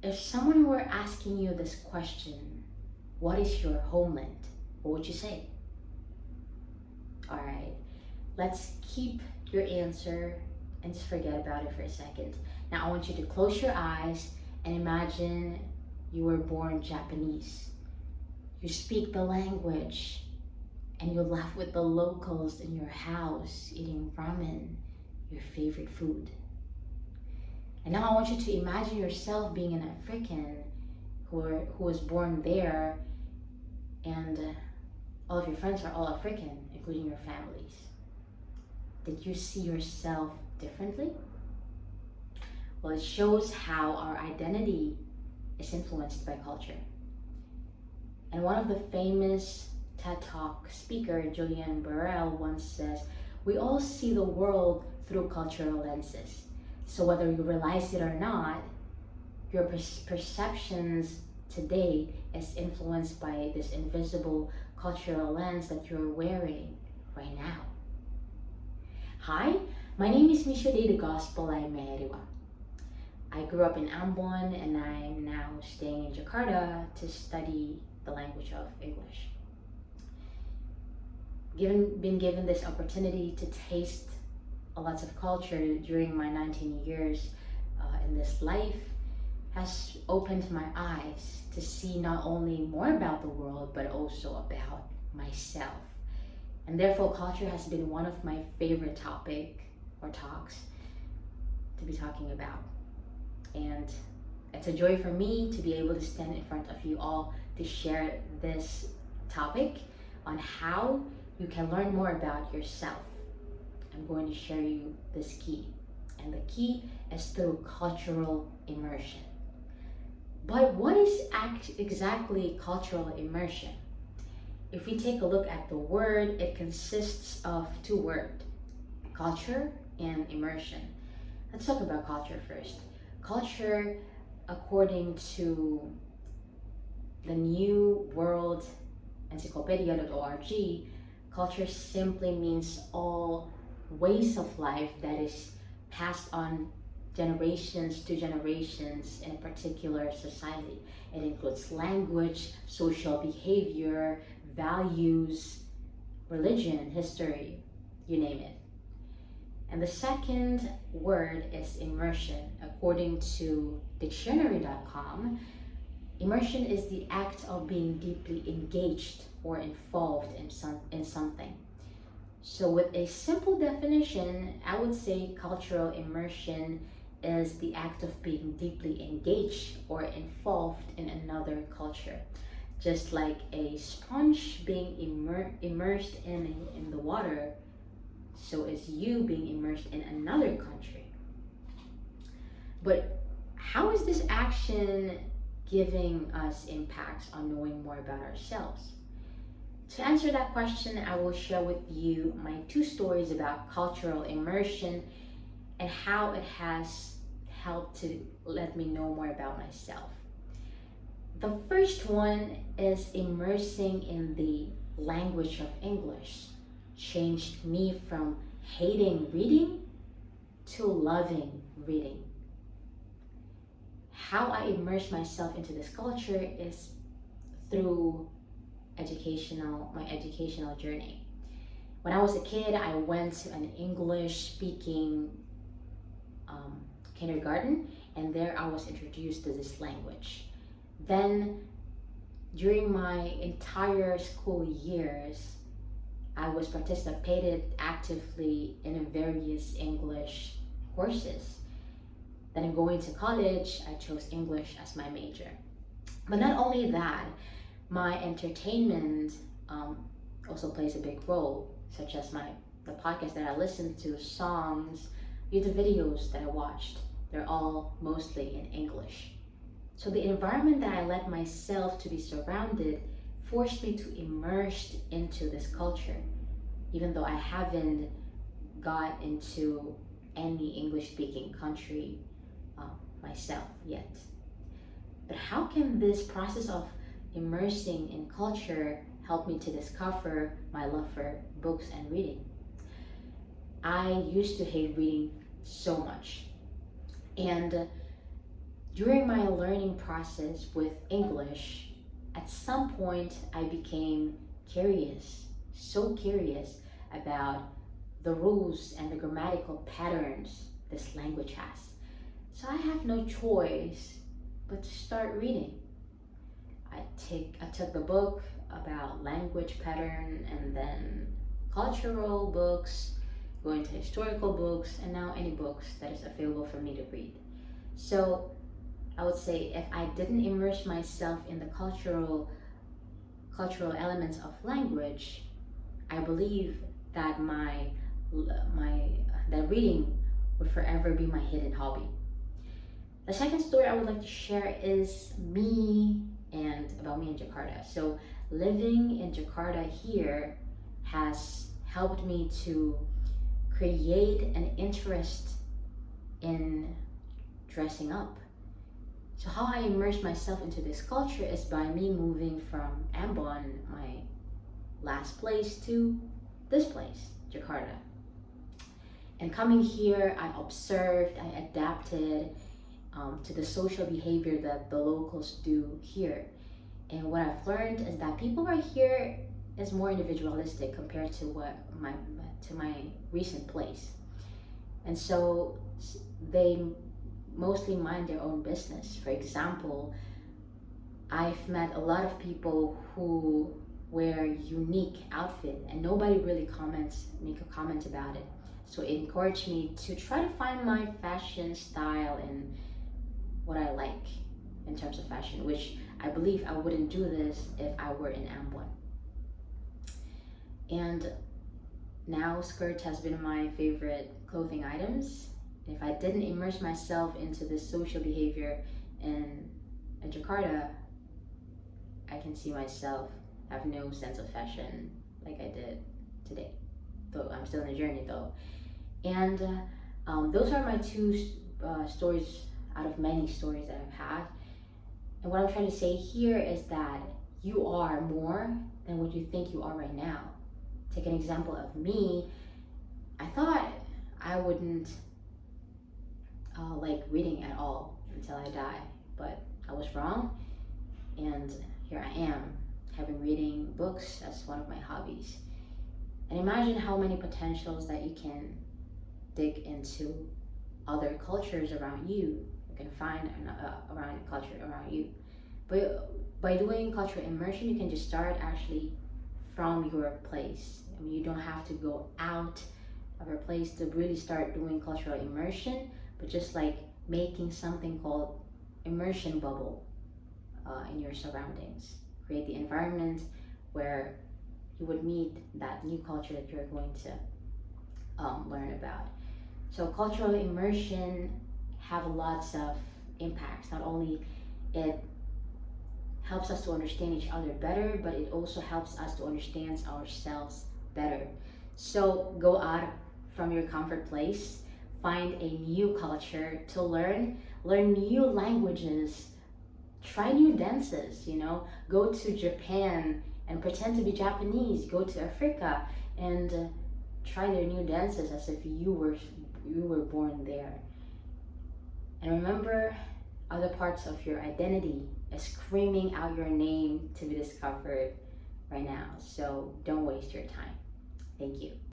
If someone were asking you this question, what is your homeland? What would you say? All right, let's keep your answer and just forget about it for a second. Now, I want you to close your eyes and imagine you were born Japanese. You speak the language and you laugh with the locals in your house eating ramen, your favorite food. And now I want you to imagine yourself being an African who was born there, and all of your friends are all African, including your families. Did you see yourself differently? Well, it shows how our identity is influenced by culture. And one of the famous TED Talk speaker, Julian Burrell, once says, we all see the world through cultural lenses. So whether you realize it or not, your perceptions today is influenced by this invisible cultural lens that you're wearing right now. Hi, my name is Misha de Gospel Meriwa. I grew up in Ambon and I'm now staying in Jakarta to study the language of English. Been given this opportunity to taste a lot of culture during my 19 years in this life has opened my eyes to see not only more about the world but also about myself. And therefore culture has been one of my favorite topic or talks to be talking about. And it's a joy for me to be able to stand in front of you all to share this topic on how you can learn more about yourself. I'm going to share you this key, and the key is through cultural immersion. But what is exactly cultural immersion? If we take a look at the word, it consists of two words, culture and immersion. Let's talk about culture first. Culture, according to the New World Encyclopedia.org, culture simply means all ways of life that is passed on generations to generations in a particular society. It includes language, social behavior, values, religion, history, you name it. And the second word is immersion. According to dictionary.com, immersion is the act of being deeply engaged or involved in something. So with a simple definition, I would say cultural immersion is the act of being deeply engaged or involved in another culture. Just like a sponge being immersed in the water, so is you being immersed in another country. But how is this action giving us impacts on knowing more about ourselves? To answer that question, I will share with you my two stories about cultural immersion and how it has helped to let me know more about myself. The first one is immersing in the language of English changed me from hating reading to loving reading. How I immerse myself into this culture is through my educational journey. When I was a kid, I went to an English speaking kindergarten, and there I was introduced to this language. Then during my entire school years, I was participated actively in various English courses. Then going to college, I chose English as my major. But not only that, my entertainment also plays a big role, such as the podcast that I listened to, songs, YouTube videos that I watched. They're all mostly in English. So the environment that I let myself to be surrounded forced me to immerse into this culture, even though I haven't got into any English-speaking country myself yet. But how can this process of immersing in culture help me to discover my love for books and reading? I used to hate reading so much. And During my learning process with English, at some point I became curious, so curious about the rules and the grammatical patterns this language has. So I have no choice but to start reading. I took the book about language pattern, and then cultural books, going to historical books, and now any books that is available for me to read. So I would say if I didn't immerse myself in the cultural elements of language, I believe that that reading would forever be my hidden hobby. The second story I would like to share is about me in Jakarta. So living in Jakarta here has helped me to create an interest in dressing up. So how I immerse myself into this culture is by me moving from Ambon, my last place, to this place, Jakarta. And coming here, I observed, I adapted to the social behavior that the locals do here. And what I've learned is that people right here is more individualistic compared to my recent place. And so they mostly mind their own business. For example, I've met a lot of people who wear unique outfit and nobody really make a comment about it. So it encouraged me to try to find my fashion style and what I like in terms of fashion, which I believe I wouldn't do this if I were in Ambon. And now skirt has been my favorite clothing items. If I didn't immerse myself into this social behavior in Jakarta, I can see myself have no sense of fashion like I did today. Though I'm still in the journey though. And those are my two stories out of many stories that I've had. And what I'm trying to say here is that you are more than what you think you are right now. Take an example of me. I thought I wouldn't like reading at all until I die, but I was wrong, and here I am having reading books as one of my hobbies. And imagine how many potentials that you can dig into other cultures around you. You can find around culture around you. But by doing cultural immersion, you can just start actually from your place. I mean, you don't have to go out of your place to really start doing cultural immersion, but just like making something called immersion bubble in your surroundings. Create the environment where you would meet that new culture that you're going to learn about. So cultural immersion have lots of impacts. Not only it helps us to understand each other better, but it also helps us to understand ourselves better. So go out from your comfort place, find a new culture to learn new languages, try new dances, go to Japan and pretend to be Japanese, go to Africa and try their new dances as if you were born there. And remember, other parts of your identity is screaming out your name to be discovered right now. So don't waste your time. Thank you.